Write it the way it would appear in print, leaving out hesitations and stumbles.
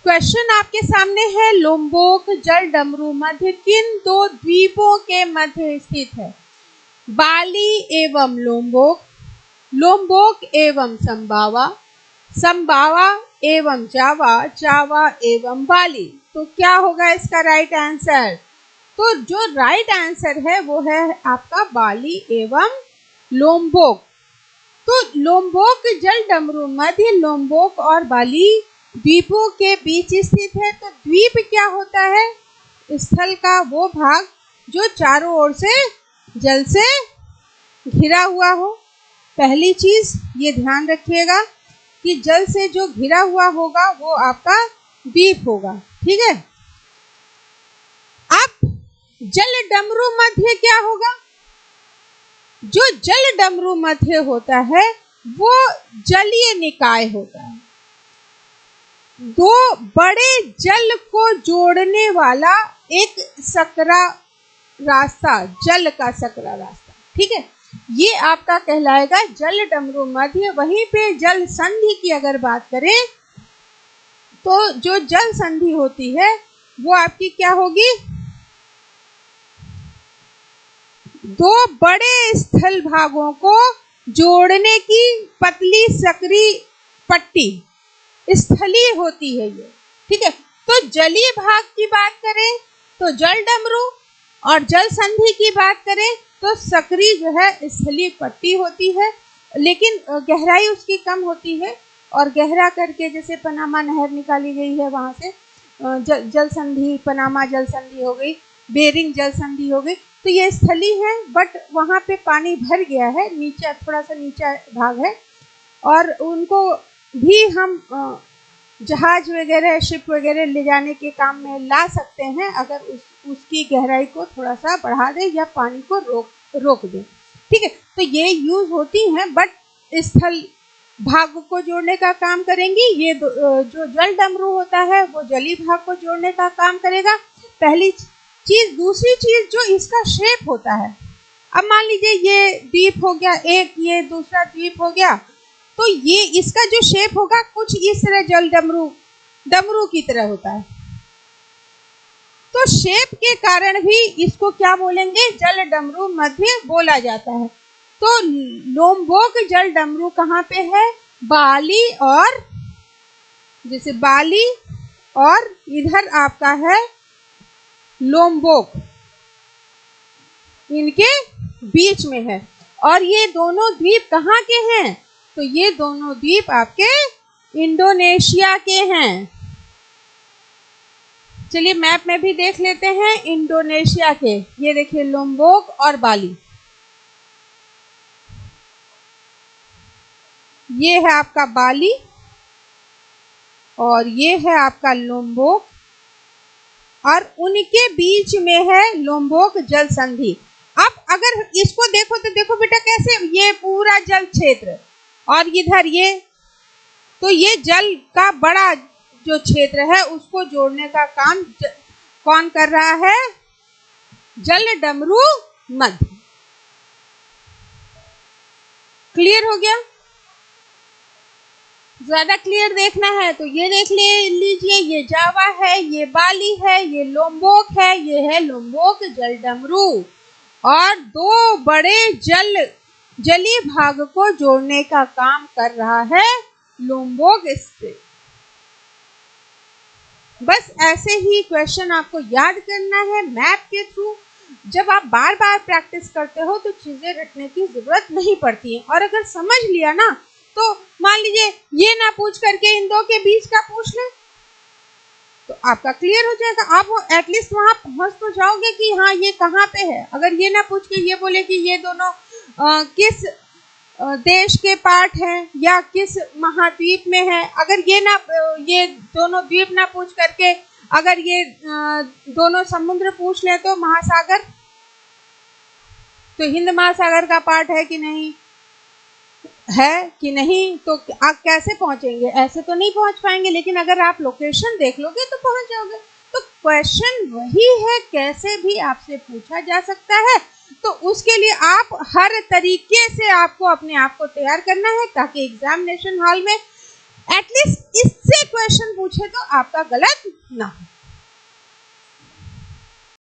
Question आपके सामने है, लोम्बोक जल डमरू मध्य किन दो द्वीपों के मध्य स्थित है? बाली एवं लोम्बोक, लोम्बोक एवं संबावा, संबावा एवं जावा, जावा एवं बाली। तो क्या होगा इसका राइट आंसर? तो जो राइट आंसर है वो है आपका बाली एवं लोम्बोक। तो लोम्बोक जल डमरू मध्य लोम्बोक और बाली द्वीपों के बीच स्थित है। तो द्वीप क्या होता है? स्थल का वो भाग जो चारों ओर से जल से घिरा हुआ हो। पहली चीज ये ध्यान रखिएगा कि जल से जो घिरा हुआ होगा वो आपका द्वीप होगा, ठीक है। अब जल डमरू मध्य क्या होगा? जो जल डमरू मध्य होता है वो जलीय निकाय होता है, दो बड़े जल को जोड़ने वाला एक सकरा रास्ता, जल का सकरा रास्ता, ठीक है। ये आपका कहलाएगा जल डमरू मध्य। वहीं पे जल संधि की अगर बात करें तो जो जल संधि होती है वो आपकी क्या होगी? दो बड़े स्थल भागों को जोड़ने की पतली सकरी पट्टी स्थलीय होती है ये, ठीक है। तो जलीय भाग की बात करें तो जल डमरू और जल संधि की बात करें तो सकरी जो है स्थलीय पट्टी होती है, लेकिन गहराई उसकी कम होती है। और गहरा करके जैसे पनामा नहर निकाली गई है वहां से जल संधि, पनामा जल संधि हो गई, बेरिंग जल संधि हो गई। तो ये स्थली है बट वहां पे पानी भर गया है, नीचे थोड़ा सा नीचा भाग है और उनको भी हम जहाज वगैरह, शिप वगैरह ले जाने के काम में ला सकते हैं अगर उसकी गहराई को थोड़ा सा बढ़ा दें या पानी को रोक दें, ठीक है। तो ये यूज होती हैं बट स्थल भाग को जोड़ने का काम करेंगी। ये जो जल डमरू होता है वो जलीय भाग को जोड़ने का काम करेगा, पहली चीज। दूसरी चीज जो इसका शेप होता है, अब मान लीजिए ये द्वीप हो गया एक, ये दूसरा द्वीप हो गया, तो ये इसका जो शेप होगा कुछ इस तरह जल डमरू की तरह होता है। तो शेप के कारण भी इसको क्या बोलेंगे? जल डमरू मध्य बोला जाता है। तो लोम्बोक जल डमरू कहाँ पे है? बाली और, जैसे बाली और इधर आपका है लोम्बोक, इनके बीच में है। और ये दोनों द्वीप कहाँ के हैं? तो ये दोनों द्वीप आपके इंडोनेशिया के हैं। चलिए मैप में भी देख लेते हैं इंडोनेशिया के। ये देखिए लोम्बोक और बाली, ये है आपका बाली और ये है आपका लोम्बोक और उनके बीच में है लोम्बोक जल संधि। अब अगर इसको देखो तो देखो बेटा कैसे, ये पूरा जल क्षेत्र और इधर ये, तो ये जल का बड़ा जो क्षेत्र है उसको जोड़ने का काम कौन कर रहा है? जल डमरू मध्य। क्लियर हो गया? ज्यादा क्लियर देखना है तो ये देख लीजिए, ये जावा है, ये बाली है, ये लोम्बोक है, ये है लोम्बोक जल डमरू। और दो बड़े जलीय भाग को जोड़ने का काम कर रहा है लोम्बोक स्ट्रेट। बस ऐसे ही क्वेश्चन आपको याद करना है मैप के थ्रू। जब आप बार बार प्रैक्टिस करते हो तो चीजें रटने की जरूरत नहीं पड़ती है। और अगर समझ लिया ना तो मान लीजिए ये ना पूछ करके इन दो के बीच का पूछ ले तो आपका क्लियर हो जाएगा। आप एटलीस्ट वहां पहुंच तो जाओगे कि हाँ ये कहाँ पे है। अगर ये ना पूछ के ये बोले कि ये दोनों किस देश के पार्ट हैं या किस महाद्वीप में है, अगर ये दोनों द्वीप ना पूछ करके अगर ये दोनों समुद्र पूछ ले तो महासागर, तो हिंद महासागर का पार्ट है कि नहीं तो आप कैसे पहुंचेंगे? ऐसे तो नहीं पहुंच पाएंगे, लेकिन अगर आप लोकेशन देख लोगे तो पहुंच जाओगे। तो क्वेश्चन वही है, कैसे भी आपसे पूछा जा सकता है। तो उसके लिए आप हर तरीके से आपको अपने आप को तैयार करना है ताकि एग्जामिनेशन हॉल में एटलीस्ट इससे ऐसे क्वेश्चन पूछे तो आपका गलत ना हो।